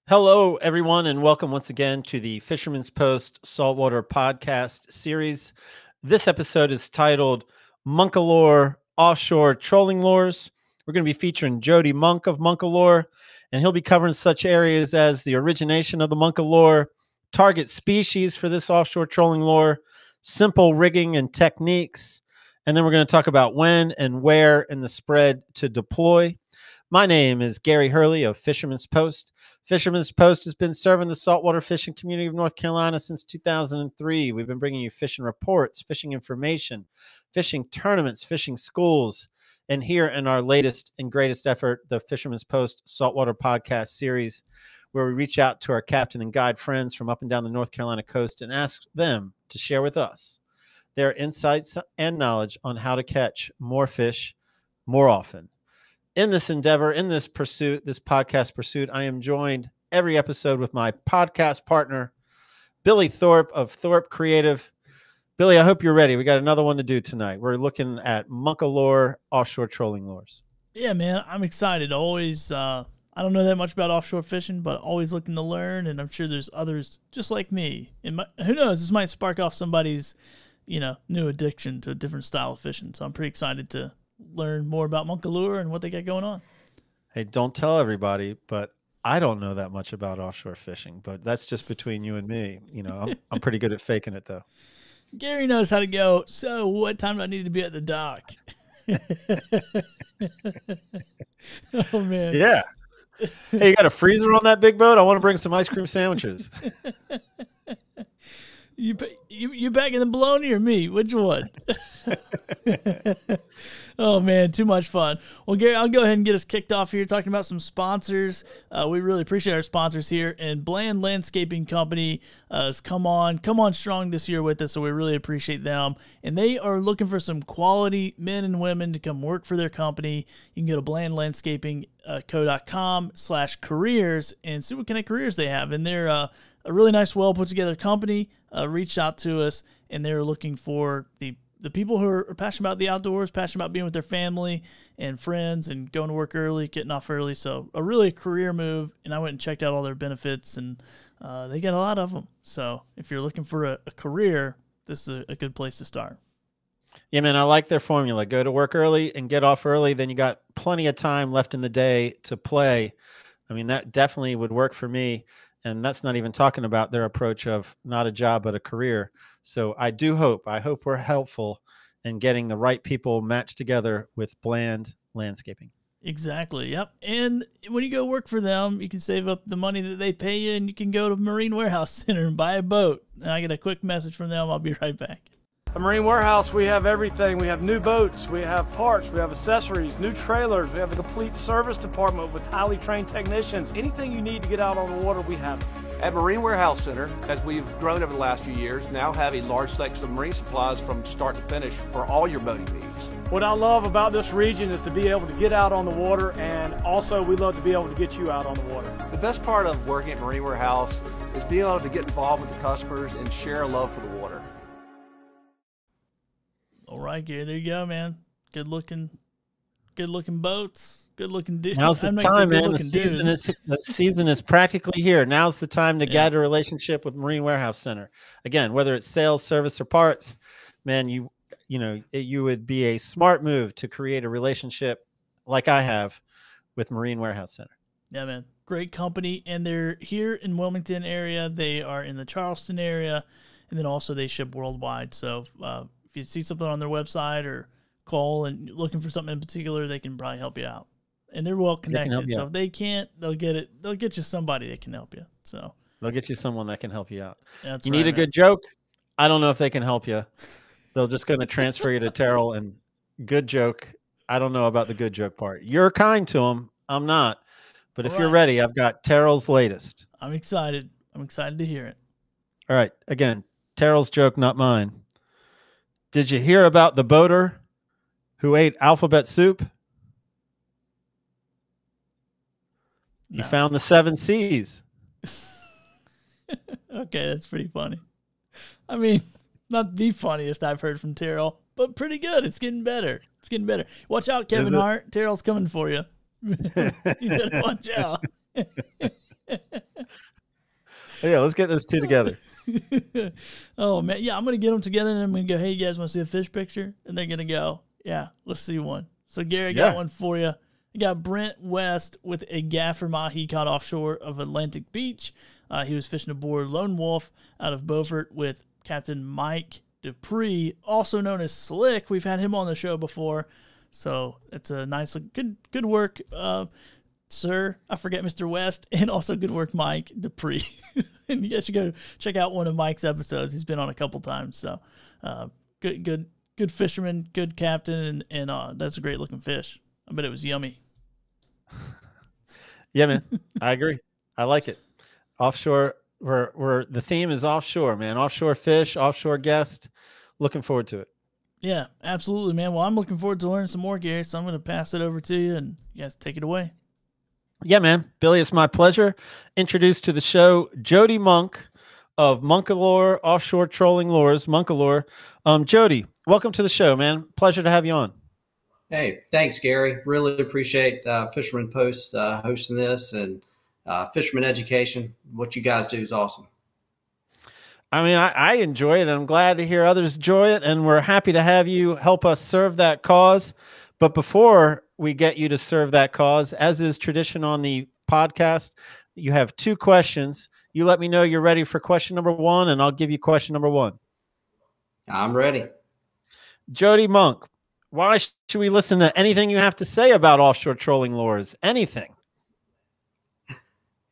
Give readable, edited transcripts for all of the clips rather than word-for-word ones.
Hello, everyone, and welcome once again to the Fisherman's Post Saltwater Podcast series. This episode is titled MONKALUR Offshore Trolling Lures. We're going to be featuring Jody Monk of MONKALUR, and he'll be covering such areas as the origination of the MONKALUR, target species for this offshore trolling lure, simple rigging and techniques, and then we're going to talk about when and where in the spread to deploy. My name is Gary Hurley of Fisherman's Post. Fisherman's Post has been serving the saltwater fishing community of North Carolina since 2003. We've been bringing you fishing reports, fishing information, fishing tournaments, fishing schools, and here in our latest and greatest effort, the Fisherman's Post Saltwater Podcast series, where we reach out to our captain and guide friends from up and down the North Carolina coast and ask them to share with us their insights and knowledge on how to catch more fish more often. In this endeavor, in this pursuit, this podcast pursuit, I am joined every episode with my podcast partner, Billy Thorpe of Thorpe Creative. Billy, I hope you're ready. We got another one to do tonight. We're looking at MONKALUR Offshore Trolling Lures. Yeah, man, I'm excited. Always, I don't know that much about offshore fishing, but always looking to learn, and I'm sure there's others just like me. And who knows, this might spark off somebody's, new addiction to a different style of fishing. So I'm pretty excited to learn more about MONKALUR and what they got going on. Hey, don't tell everybody, but I don't know that much about offshore fishing, but that's just between you and me. I'm pretty good at faking it, though. Gary knows how to go. So what time do I need to be at the dock? Oh, man. Yeah. Hey, you got a freezer on that big boat? I want to bring some ice cream sandwiches. You bagging the bologna or me? Which one? Oh, man, too much fun. Well, Gary, I'll go ahead and get us kicked off here talking about some sponsors. We really appreciate our sponsors here. And Bland Landscaping Company has come on strong this year with us, so we really appreciate them. And they are looking for some quality men and women to come work for their company. You can go to blandlandscapingco.com/careers and see what kind of careers they have. And they're a really nice, well-put-together company. Reached out to us, and they're looking for the people who are passionate about the outdoors, passionate about being with their family and friends and going to work early, getting off early. So a really career move, and I went and checked out all their benefits, and they got a lot of them. So if you're looking for a career, this is a good place to start. Yeah, man, I like their formula. Go to work early and get off early. Then you got plenty of time left in the day to play. I mean, that definitely would work for me. And that's not even talking about their approach of not a job, but a career. So I hope we're helpful in getting the right people matched together with Bland Landscaping. Exactly. Yep. And when you go work for them, you can save up the money that they pay you, and you can go to Marine Warehouse Center and buy a boat. And I get a quick message from them. I'll be right back. At Marine Warehouse, we have everything. We have new boats, we have parts, we have accessories, new trailers, we have a complete service department with highly trained technicians. Anything you need to get out on the water, we have it. At Marine Warehouse Center, as we've grown over the last few years, now have a large section of marine supplies from start to finish for all your boating needs. What I love about this region is to be able to get out on the water, and also we love to be able to get you out on the water. The best part of working at Marine Warehouse is being able to get involved with the customers and share a love for the water. All right, Gary, there you go, man. Good looking boats, good looking dudes. Now's the time, man. The season is practically here. Now's the time to get a relationship with Marine Warehouse Center. Again, whether it's sales, service, or parts, man, you would be a smart move to create a relationship like I have with Marine Warehouse Center. Yeah, man. Great company, and they're here in Wilmington area. They are in the Charleston area, and then also they ship worldwide. So if you see something on their website or call and looking for something in particular, they can probably help you out. And they're well connected. So if they can't, they'll get you somebody that can help you. So they'll get you someone that can help you out. That's you need a good joke. I don't know if they can help you. They're just going to transfer you to Terrell, and good joke. I don't know about the good joke part. You're kind to them. I'm not. But if you're ready, I've got Terrell's latest. I'm excited. I'm excited to hear it. All right. Again, Terrell's joke, not mine. Did you hear about the boater who ate alphabet soup? No. He found the 7 C's. Okay, that's pretty funny. I mean, not the funniest I've heard from Terrell, but pretty good. It's getting better. It's getting better. Watch out, Kevin Hart. Terrell's coming for you. You better watch out. Yeah, let's get those two together. Oh man, yeah, I'm gonna get them together and I'm gonna go, hey, you guys want to see a fish picture? And they're gonna go, yeah, let's see one. So Gary, got one for you. I got Brent West with a gaffer mahi caught offshore of Atlantic Beach. He was fishing aboard Lone Wolf out of Beaufort with Captain Mike Dupree, also known as Slick. We've had him on the show before, so it's a nice, good work, sir. I forget Mr. West, and also good work, Mike Dupree. And you guys should go check out one of Mike's episodes. He's been on a couple times, so good fisherman, good captain, and that's a great looking fish. I bet it was yummy. Yeah, man, I agree. I like it. Offshore, we're the theme is offshore, man. Offshore fish, offshore guest. Looking forward to it. Yeah, absolutely, man. Well, I'm looking forward to learning some more, Gary, so I'm going to pass it over to you, and you guys take it away. Yeah, man. Billy, it's my pleasure. Introduced to the show, Jody Monk of MONKALUR Offshore Trolling Lures, MONKALUR. Jody, welcome to the show, man. Pleasure to have you on. Hey, thanks, Gary. Really appreciate Fisherman Post hosting this, and fisherman education. What you guys do is awesome. I mean, I enjoy it, and I'm glad to hear others enjoy it, and we're happy to have you help us serve that cause. But before we get you to serve that cause, as is tradition on the podcast, you have two questions. You let me know you're ready for question number one, and I'll give you question number one. I'm ready. Jody Monk, why should we listen to anything you have to say about offshore trolling lures? Anything?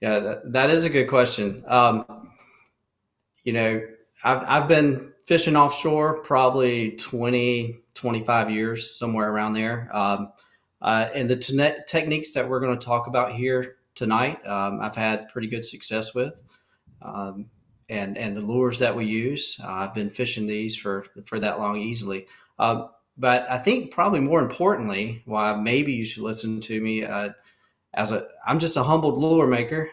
Yeah, that is a good question. You know, I've been fishing offshore probably 20, 25 years, somewhere around there. And the techniques that we're going to talk about here tonight, I've had pretty good success with. And the lures that we use, I've been fishing these for that long easily. But I think probably more importantly, why maybe you should listen to me I'm just a humbled lure maker.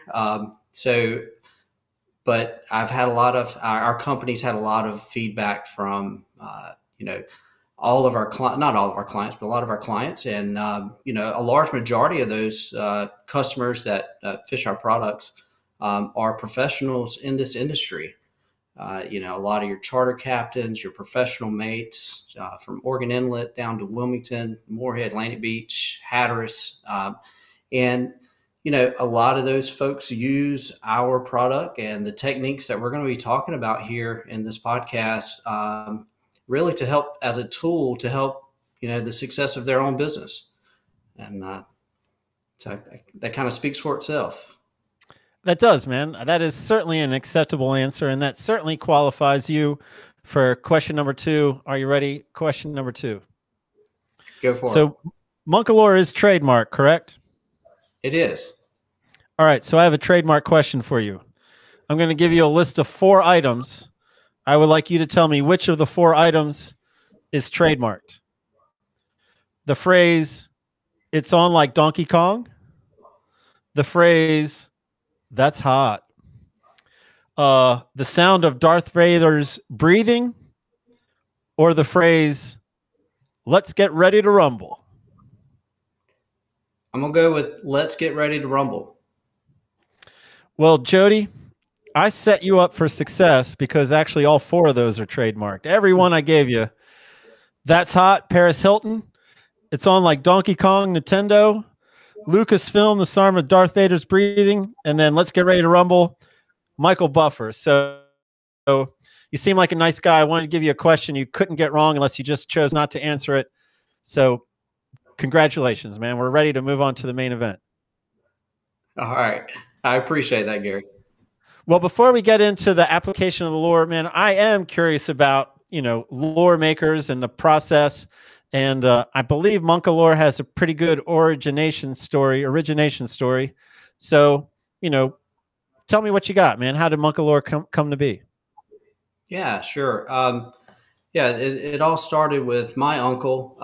But I've had our company's had a lot of feedback from, all of our not all of our clients, but a lot of our clients. And, a large majority of those customers that fish our products are professionals in this industry. A lot of your charter captains, your professional mates from Oregon Inlet down to Wilmington, Moorhead, Atlantic Beach, Hatteras. And a lot of those folks use our product and the techniques that we're going to be talking about here in this podcast, really to help as a tool to help, the success of their own business. And so that kind of speaks for itself. That does, man. That is certainly an acceptable answer, and that certainly qualifies you for question number two. Are you ready? Question number two. Go for it. So MONKALUR is trademark, correct? It is. All right. So I have a trademark question for you. I'm going to give you a list of 4 items. I would like you to tell me which of the 4 items is trademarked. The phrase, "It's on like Donkey Kong." The phrase, "That's hot." The sound of Darth Vader's breathing, or the phrase, "Let's get ready to rumble." I'm going to go with "Let's get ready to rumble." Well, Jody, I set you up for success because actually all 4 of those are trademarked. Every one I gave you. "That's hot," Paris Hilton. "It's on like Donkey Kong," Nintendo. Lucasfilm, the sound of Darth Vader's breathing. And then "Let's get ready to rumble," Michael Buffer. So you seem like a nice guy. I wanted to give you a question you couldn't get wrong unless you just chose not to answer it. So congratulations, man. We're ready to move on to the main event. All right. I appreciate that, Gary. Well, before we get into the application of the lure, man, I am curious about, lure makers and the process. And I believe MONKALUR has a pretty good origination story. So, tell me what you got, man. How did MONKALUR come to be? Yeah, sure. It all started with my uncle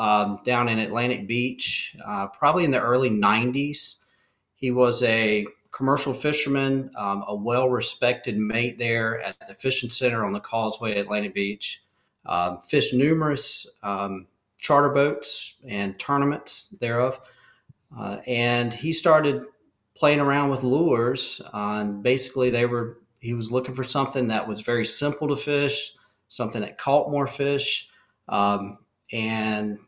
down in Atlantic Beach, probably in the early 90s. He was a commercial fisherman, a well-respected mate there at the fishing center on the Causeway at Atlantic Beach. Fished numerous charter boats and tournaments thereof. And he started playing around with lures. And basically, they were he was looking for something that was very simple to fish, something that caught more fish. And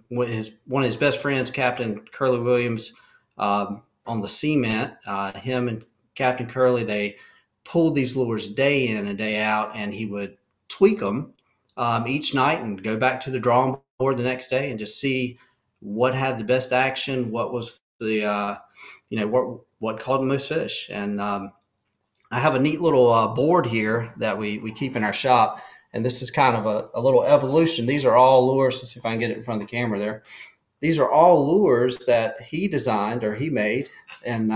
one of his best friends, Captain Curly Williams, on the cement, him and Captain Curly, they pulled these lures day in and day out, and he would tweak them each night and go back to the drawing board the next day and just see what had the best action, what was the what caught the most fish. And I have a neat little board here that we keep in our shop, and this is kind of a little evolution. These are all lures. Let's see if I can get it in front of the camera there. These are all lures that he designed or he made, and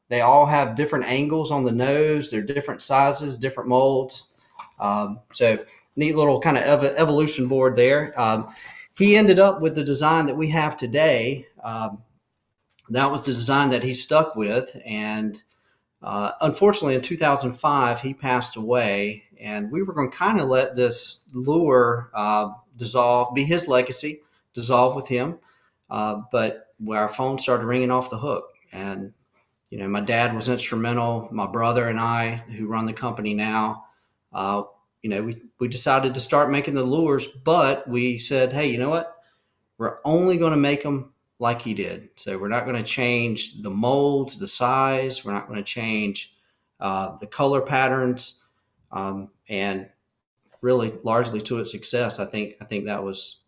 they all have different angles on the nose. They're different sizes, different molds. So neat little kind of evolution board there. He ended up with the design that we have today. That was the design that he stuck with. And unfortunately, in 2005, he passed away. And we were going to kind of let this lure dissolve, be his legacy, dissolve with him. But our phone started ringing off the hook. And, my dad was instrumental. My brother and I, who run the company now, we decided to start making the lures, but we said, hey, you know what? We're only going to make them like he did. So we're not going to change the molds, the size. We're not going to change the color patterns. And really largely to its success, I think that was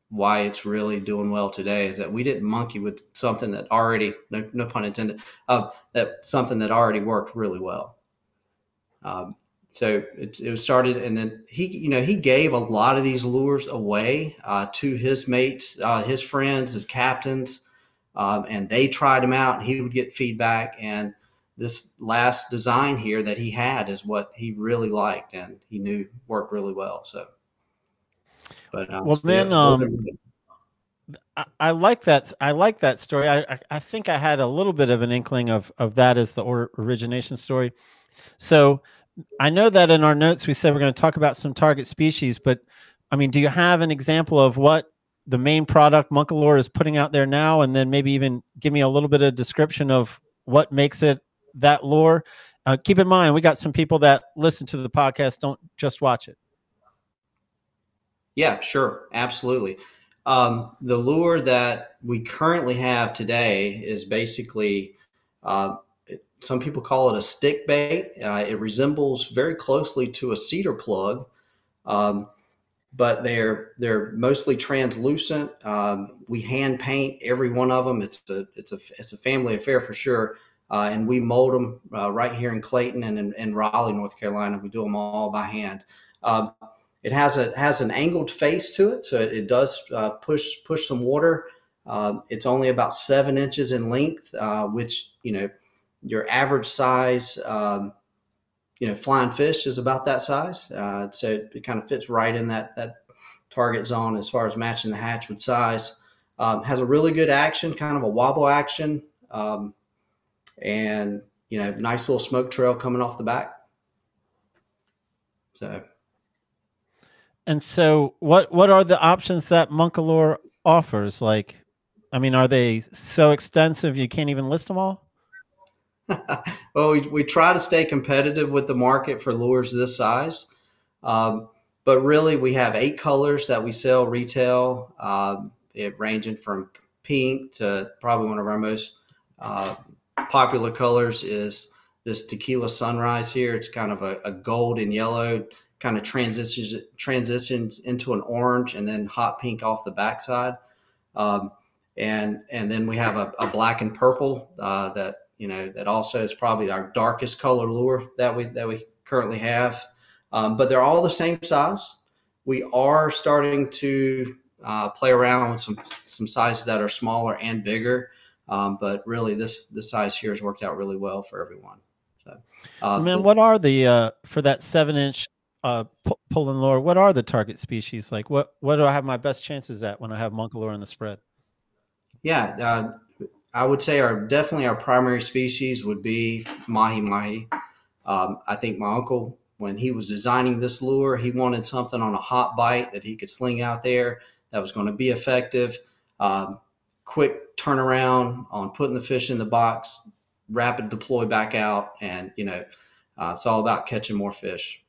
why it's really doing well today, is that we didn't monkey with something that already, no pun intended, that something that already worked really well. So it was started, and then he gave a lot of these lures away to his mates, his friends, his captains, and they tried them out, and he would get feedback. And this last design here that he had is what he really liked, and he knew worked really well. So, but well, then I like that. I like that story. I think I had a little bit of an inkling of that as the origination story. So I know that in our notes we said we're going to talk about some target species, but I mean, do you have an example of what the main product MONKALUR is putting out there now, and then maybe even give me a little bit of description of what makes it that lure? Keep in mind, we got some people that listen to the podcast, don't just watch it. Yeah, sure, absolutely. The lure that we currently have today is basically some people call it a stick bait. It resembles very closely to a cedar plug, but they're mostly translucent. We hand paint every one of them. It's a family affair for sure, and we mold them right here in Clayton and in Raleigh, North Carolina. We do them all by hand. It has an angled face to it, so it does push some water. It's only about 7 inches in length, which your average size, flying fish is about that size. So it kind of fits right in that target zone as far as matching the hatch with size. Has a really good action, kind of a wobble action, and nice little smoke trail coming off the back. So what are the options that MONKALUR offers? Like, I mean, are they so extensive you can't even list them all? Well, we try to stay competitive with the market for lures this size. But really, we have 8 colors that we sell retail, it ranging from pink to probably one of our most popular colors is this Tequila Sunrise here. It's kind of a gold and yellow, kind of transitions into an orange and then hot pink off the backside. And then we have a black and purple that also is probably our darkest color lure that we currently have. But they're all the same size. We are starting to play around with some sizes that are smaller and bigger. But really this size here has worked out really well for everyone. So, man, what are the for that 7-inch pulling lure? What are the target species? Like what do I have my best chances at when I have MONKALUR in the spread? Yeah, I would say definitely our primary species would be mahi-mahi. I think my uncle, when he was designing this lure, he wanted something on a hot bite that he could sling out there that was going to be effective, quick turnaround on putting the fish in the box, rapid deploy back out, and It's all about catching more fish.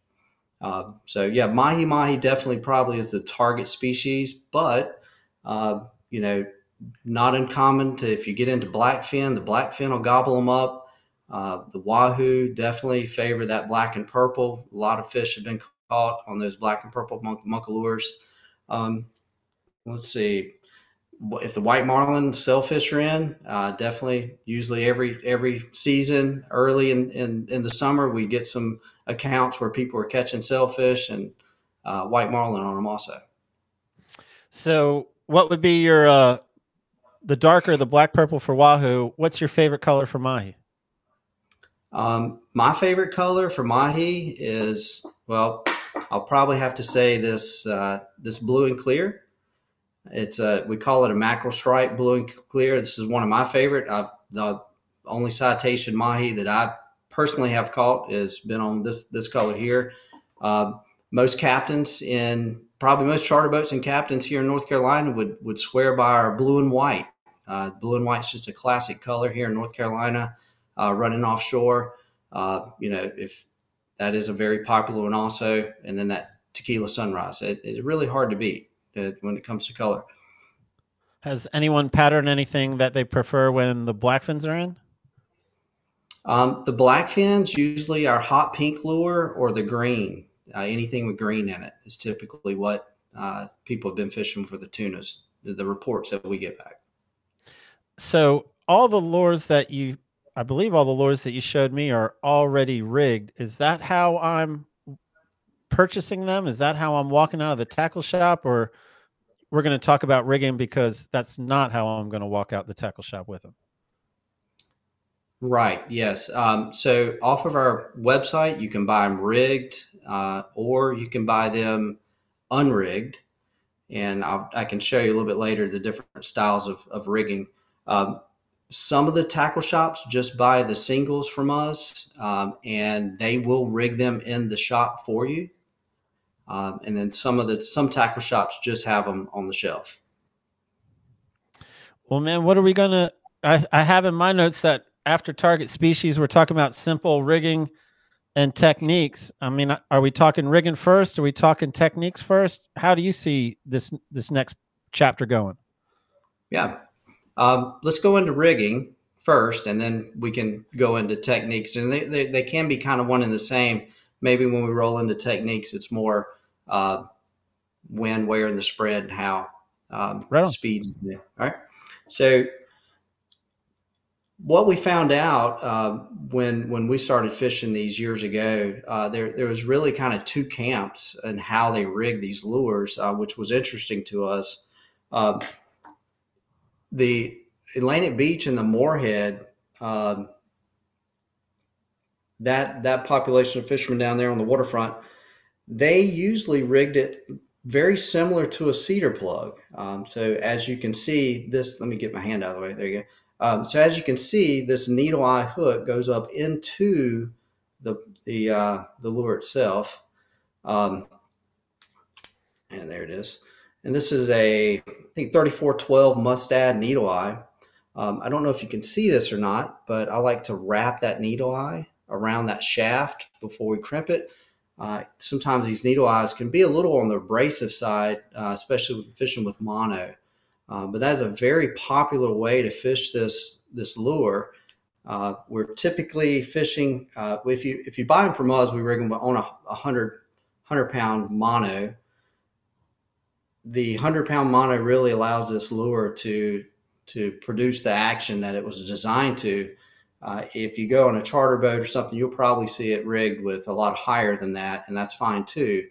So yeah, mahi definitely probably is the target species, but you know, not uncommon to, if you get into blackfin, the blackfin will gobble them up. The wahoo definitely favor that black and purple. A lot of fish have been caught on those black and purple MONKALURs. Let's see. If the white marlin sailfish are in, definitely, usually every season, early in the summer, we get some accounts where people are catching sailfish and white marlin on them also. So what would be your the darker, the black purple for wahoo? What's your favorite color for mahi? My favorite color for mahi is, well, I'll probably have to say this this blue and clear. It's we call it a mackerel stripe, blue and clear. This is one of my favorite. The only citation mahi that I personally have caught has been on this color here. Most captains probably most charter boats and captains here in North Carolina would swear by our blue and white. Blue and white is just a classic color here in North Carolina, running offshore. You know, if that is a very popular one also, and then that Tequila Sunrise. It's really hard to beat when it comes to color. Has anyone patterned anything that they prefer when the blackfins are in? The blackfins, usually our hot pink lure or the green. Anything with green in it is typically what people have been fishing for the tunas, the reports that we get back. So all the lures that I believe all the lures that you showed me are already rigged. Is that how I'm purchasing them? Is that how I'm walking out of the tackle shop? Or we're going to talk about rigging, because that's not how I'm going to walk out the tackle shop with them. Right. Yes. So off of our website, you can buy them rigged, or you can buy them unrigged. And I can show you a little bit later the different styles of rigging. Some of the tackle shops just buy the singles from us, and they will rig them in the shop for you. And then some tackle shops just have them on the shelf. Well, man, what are we going to, I have in my notes that after target species, we're talking about simple rigging and techniques. I mean, are we talking rigging first? Are we talking techniques first? How do you see this next chapter going? Yeah. Let's go into rigging first, and then we can go into techniques. And they can be kind of one and the same. Maybe when we roll into techniques, it's more when, where, and the spread, and how speed. All right. So what we found out when we started fishing these years ago, there was really kind of two camps in how they rig these lures, which was interesting to us. The Atlantic Beach and the Moorhead, that population of fishermen down there on the waterfront, they usually rigged it very similar to a cedar plug. So as you can see, this, let me get my hand out of the way. There you go. So as you can see, this needle eye hook goes up into the lure itself. And there it is. And this is I think 3412 Mustad needle eye. I don't know if you can see this or not, but I like to wrap that needle eye around that shaft before we crimp it. Sometimes these needle eyes can be a little on the abrasive side, especially with fishing with mono. But that is a very popular way to fish this lure. We're typically fishing, if you buy them from us, we rig them on a 100-pound mono. The 100-pound mono really allows this lure to produce the action that it was designed to. If you go on a charter boat or something, you'll probably see it rigged with a lot higher than that, and that's fine too.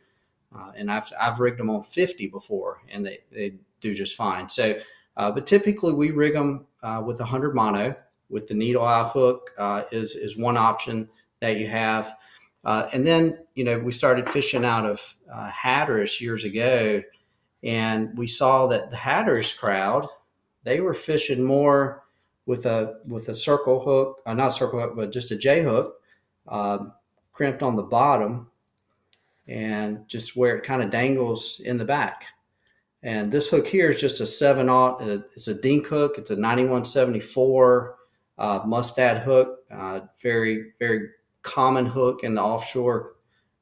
And I've rigged them on 50 before, and they do just fine. So, but typically we rig them with 100 mono, with the needle eye hook is one option that you have. And then, we started fishing out of Hatteras years ago, and we saw that the Hatteras crowd, they were fishing more with a circle hook, not a circle hook, but just a J hook, crimped on the bottom, and just where it kind of dangles in the back. And this hook here is just a 7/0. It's a dink hook. It's a 9174 Mustad hook. Very, very common hook in the offshore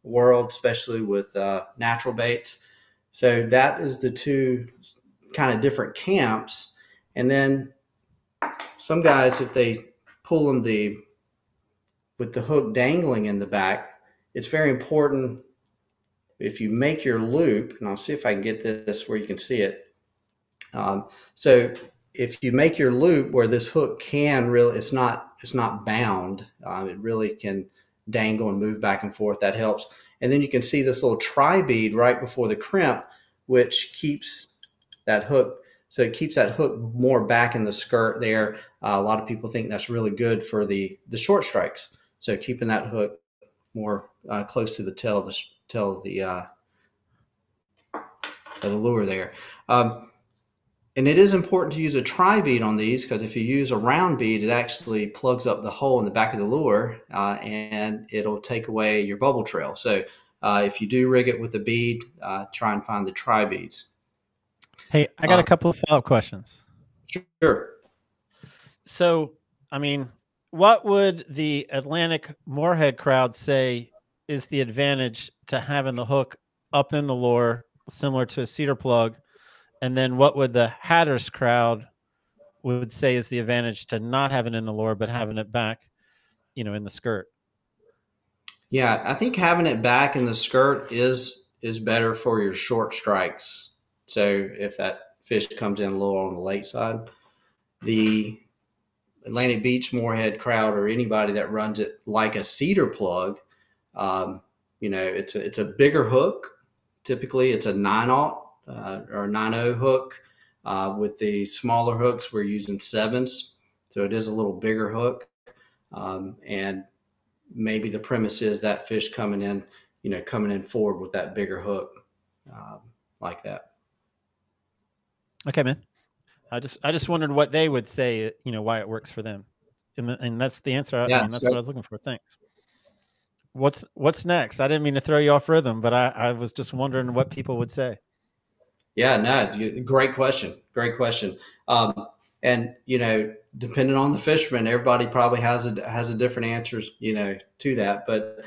world, especially with natural baits. So that is the two kind of different camps. And then some guys, if they pull them with the hook dangling in the back, it's very important if you make your loop, and I'll see if I can get this where you can see it. So if you make your loop where this hook can really, it's not bound, it really can dangle and move back and forth. That helps. And then you can see this little tri-bead right before the crimp, which keeps that hook. So it keeps that hook more back in the skirt there. A lot of people think that's really good for the short strikes. So keeping that hook more close to the tail of the lure there. And it is important to use a tri-bead on these, because if you use a round bead, it actually plugs up the hole in the back of the lure and it'll take away your bubble trail. So if you do rig it with a bead, try and find the tri-beads. Hey, I got a couple of follow-up questions. Sure. So, I mean, what would the Atlantic Moorhead crowd say is the advantage to having the hook up in the lure, similar to a cedar plug? And then what would the Hatters crowd would say is the advantage to not having it in the lure, but having it back, in the skirt? Yeah, I think having it back in the skirt is better for your short strikes. So if that fish comes in a little on the late side, the Atlantic Beach Moorhead crowd, or anybody that runs it like a cedar plug, it's a bigger hook. Typically, it's a 9/0 or 9/0 hook. With the smaller hooks, we're using 7s, so it is a little bigger hook. And maybe the premise is that fish coming in forward with that bigger hook, like that. Okay, man. I just wondered what they would say, why it works for them. And that's the answer. Yeah, that's what I was looking for. Thanks. What's next? I didn't mean to throw you off rhythm, but I was just wondering what people would say. Yeah, no, great question. Great question. And, depending on the fisherman, everybody probably has a different answers, to that. But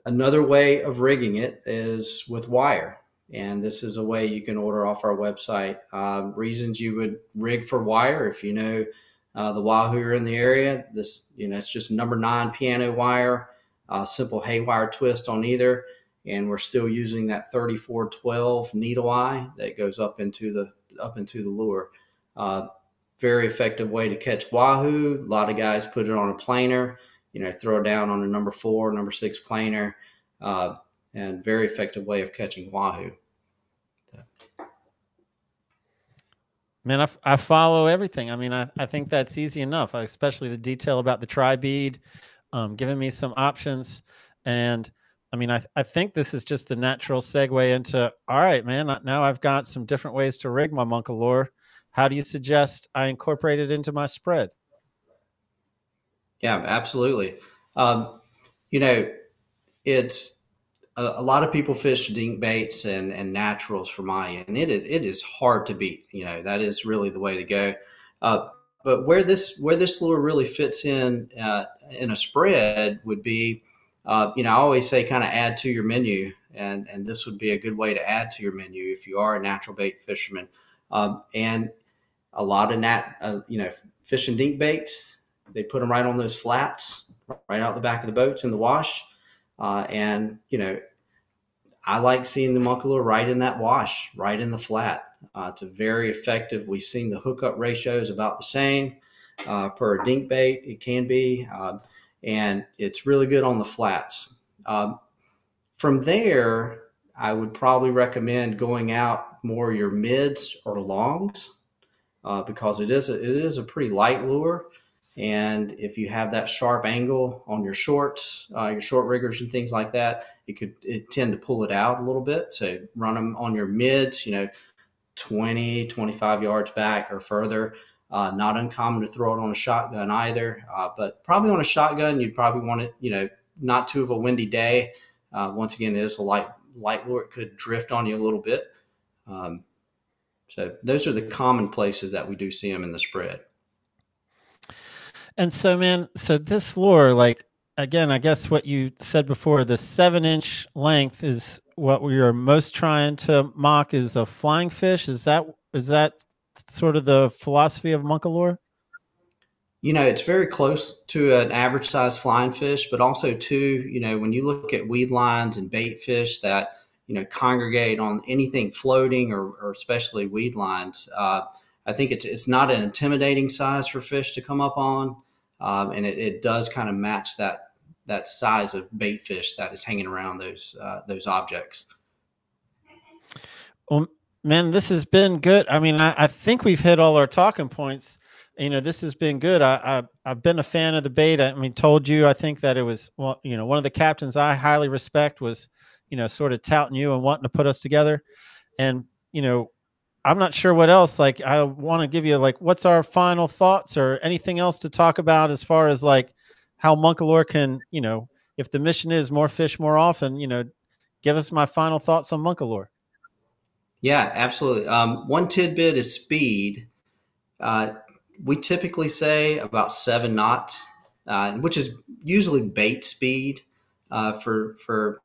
another way of rigging it is with wire. And this is a way you can order off our website. Reasons you would rig for wire, if the Wahoo are in the area, it's just number 9 piano wire, simple haywire twist on either. And we're still using that 3412 needle eye that goes up into the lure. Very effective way to catch wahoo. A lot of guys put it on a planer, throw it down on a number 4, number 6 planer, and very effective way of catching wahoo. Man, I follow everything. I mean, I think that's easy enough, especially the detail about the tri-bead, giving me some options. And I mean, I think this is just the natural segue into, all right, man, now I've got some different ways to rig my MONKALUR. How do you suggest I incorporate it into my spread? Yeah, absolutely. It's a lot of people fish dink baits and naturals for my end. It is hard to beat. That is really the way to go. But where this lure really fits in a spread would be, I always say kind of add to your menu, and this would be a good way to add to your menu if you are a natural bait fisherman. And a lot of fishing dink baits, they put them right on those flats, right out the back of the boats in the wash. And I like seeing the MONKALUR right in that wash, right in the flat. It's a very effective. We've seen the hookup ratio is about the same per a dink bait. It can be, and it's really good on the flats. From there, I would probably recommend going out more your mids or longs, because it is a pretty light lure. And if you have that sharp angle on your shorts, your short riggers and things like that, it tend to pull it out a little bit. So run them on your mids, 20, 25 yards back or further. Not uncommon to throw it on a shotgun either, but probably on a shotgun, you'd probably want it, not too of a windy day. Once again, it is a light lure. It could drift on you a little bit. So those are the common places that we do see them in the spread. And so, man, so this lure, like, again, I guess what you said before, the 7-inch length is what we are most trying to mock is a flying fish. Is that sort of the philosophy of MONKALUR? It's very close to an average size flying fish, but also too, when you look at weed lines and bait fish that, congregate on anything floating or especially weed lines, I think it's not an intimidating size for fish to come up on. And it does kind of match that size of bait fish that is hanging around those objects. Well, man, this has been good. I mean, I think we've hit all our talking points. This has been good. I've been a fan of the bait. I mean, told you, I think that it was, well, one of the captains I highly respect was, sort of touting you and wanting to put us together. And, I'm not sure what else, like, I want to give you, like, what's our final thoughts or anything else to talk about as far as like how MONKALUR can, if the mission is more fish more often, give us my final thoughts on MONKALUR. Yeah, absolutely. One tidbit is speed. We typically say about 7 knots, which is usually bait speed for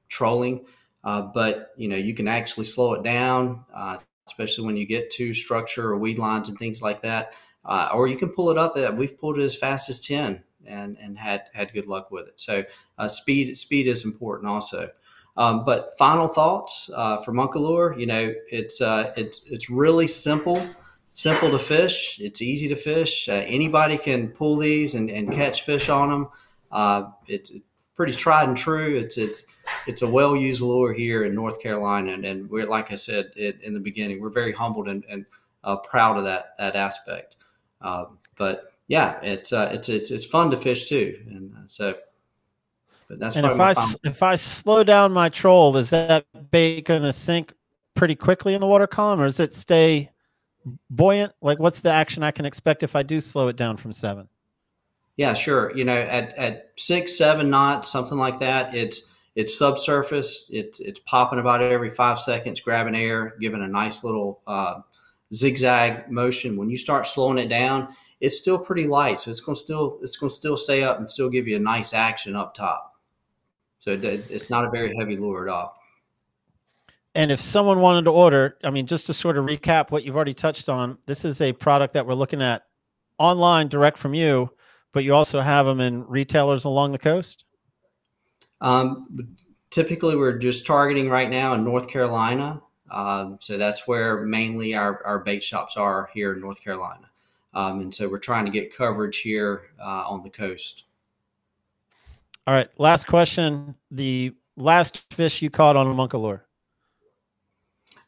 trolling. But you can actually slow it down, especially when you get to structure or weed lines and things like that. Or you can pull it up. We've pulled it as fast as 10 and had good luck with it. So speed is important also. But final thoughts for MONKALUR, it's really simple to fish. It's easy to fish. Anybody can pull these and catch fish on them. It's pretty tried and true. It's a well-used lure here in North Carolina, and we're, like I said in the beginning, we're very humbled and proud of that aspect. But yeah, it's fun to fish too, and so. But that's and if I slow down my troll, is that bait going to sink pretty quickly in the water column, or does it stay buoyant? Like, what's the action I can expect if I do slow it down from 7? Yeah, sure. At 6, 7 knots, something like that, it's subsurface. It's popping about every 5 seconds, grabbing air, giving a nice little zigzag motion. When you start slowing it down, it's still pretty light, so it's going to still stay up and still give you a nice action up top. So it's not a very heavy lure at all. And if someone wanted to order, I mean, just to sort of recap what you've already touched on, this is a product that we're looking at online direct from you, but you also have them in retailers along the coast? Typically, we're just targeting right now in North Carolina. So that's where mainly our bait shops are here in North Carolina. And so we're trying to get coverage here on the coast. All right. Last question. The last fish you caught on a MONKALUR?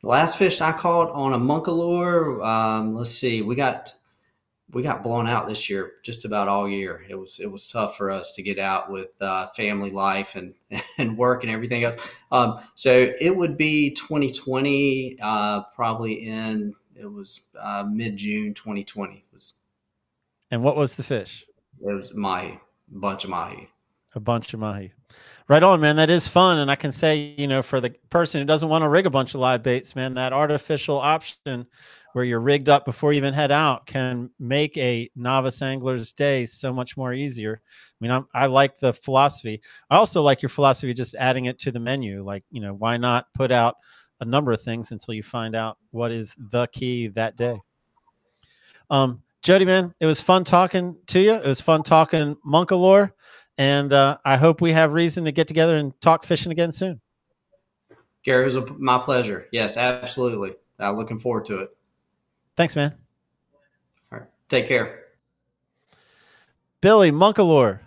The last fish I caught on a MONKALUR, let's see, we got blown out this year just about all year. It was tough for us to get out with family life and work and everything else. So it would be 2020, probably it was mid-June 2020. And what was the fish? It was mahi, a bunch of mahi. A bunch of mahi. Right on, man. That is fun. And I can say, for the person who doesn't want to rig a bunch of live baits, man, that artificial option where you're rigged up before you even head out can make a novice angler's day so much more easier. I mean, I like the philosophy. I also like your philosophy of just adding it to the menu. Like, why not put out a number of things until you find out what is the key that day? Jody, man, it was fun talking to you. It was fun talking MONKALUR. And I hope we have reason to get together and talk fishing again soon. Gary, it was my pleasure. Yes, absolutely. Looking forward to it. Thanks, man. All right. Take care. Billy, MONKALUR.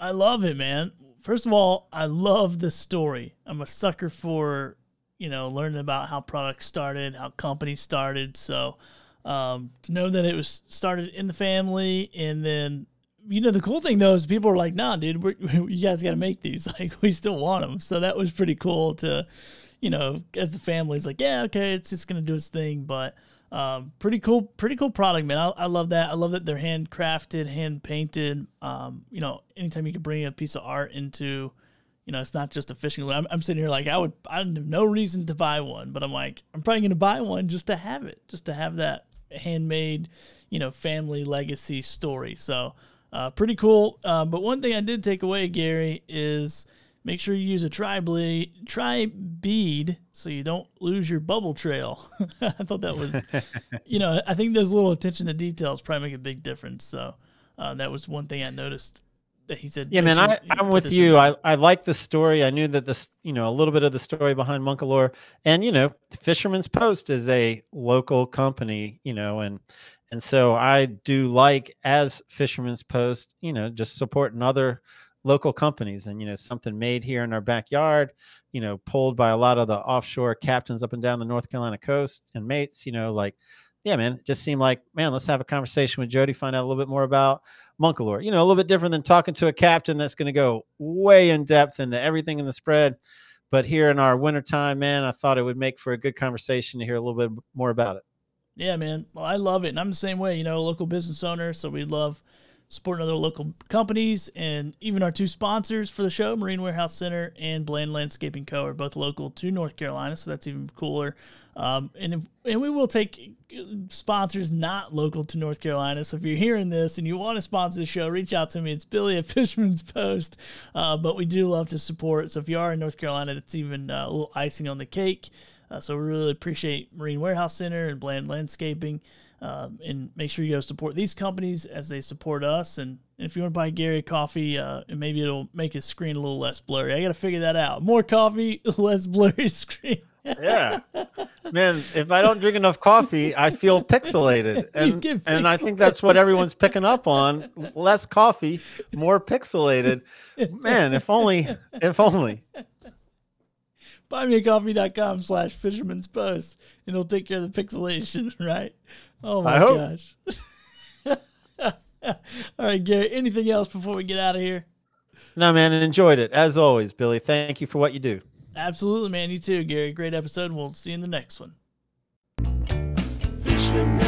I love it, man. First of all, I love the story. I'm a sucker for, learning about how products started, how companies started. So to know that it was started in the family, and then the cool thing, though, is people are like, nah, dude, you guys got to make these. Like, we still want them. So that was pretty cool to, as the family's like, yeah, okay, it's just going to do its thing. But pretty cool product, man. I love that. I love that they're handcrafted, hand painted. Anytime you can bring a piece of art into, it's not just a fishing lure. I'm sitting here like, I have no reason to buy one, but I'm like, I'm probably going to buy one just to have it, just to have that handmade, family legacy story. So pretty cool. But one thing I did take away, Gary, is make sure you use a tri bead so you don't lose your bubble trail. I thought that was, I think those little attention to details probably make a big difference. So that was one thing I noticed that he said. Yeah, man, I'm with you. I like the story. I knew that this, a little bit of the story behind MONKALUR, and, Fisherman's Post is a local company, and so I do like, as Fisherman's Post, just supporting other local companies, and, something made here in our backyard, pulled by a lot of the offshore captains up and down the North Carolina coast and mates, yeah, man, it just seemed like, man, let's have a conversation with Jody, find out a little bit more about MONKALUR. A little bit different than talking to a captain that's going to go way in depth into everything in the spread. But here in our wintertime, man, I thought it would make for a good conversation to hear a little bit more about it. Yeah, man. Well, I love it. And I'm the same way, local business owner. So we love supporting other local companies, and even our two sponsors for the show, Marine Warehouse Center and Bland Landscaping Co., are both local to North Carolina, so that's even cooler. And we will take sponsors not local to North Carolina. So if you're hearing this and you want to sponsor the show, reach out to me. It's Billy at Fisherman's Post. But we do love to support. So if you are in North Carolina, that's even a little icing on the cake. So we really appreciate Marine Warehouse Center and Bland Landscaping. And make sure you go support these companies as they support us. And if you want to buy Gary coffee, and maybe it'll make his screen a little less blurry. I got to figure that out. More coffee, less blurry screen. Yeah, man, if I don't drink enough coffee, I feel pixelated. And I think that's what everyone's picking up on. Less coffee, more pixelated. Man, if only. Buymeacoffee.com/Fisherman's Post. It'll take care of the pixelation, right? Oh my gosh. All right, Gary, anything else before we get out of here? No, man, enjoyed it. As always, Billy, thank you for what you do. Absolutely, man. You too, Gary. Great episode. We'll see you in the next one. Fisherman.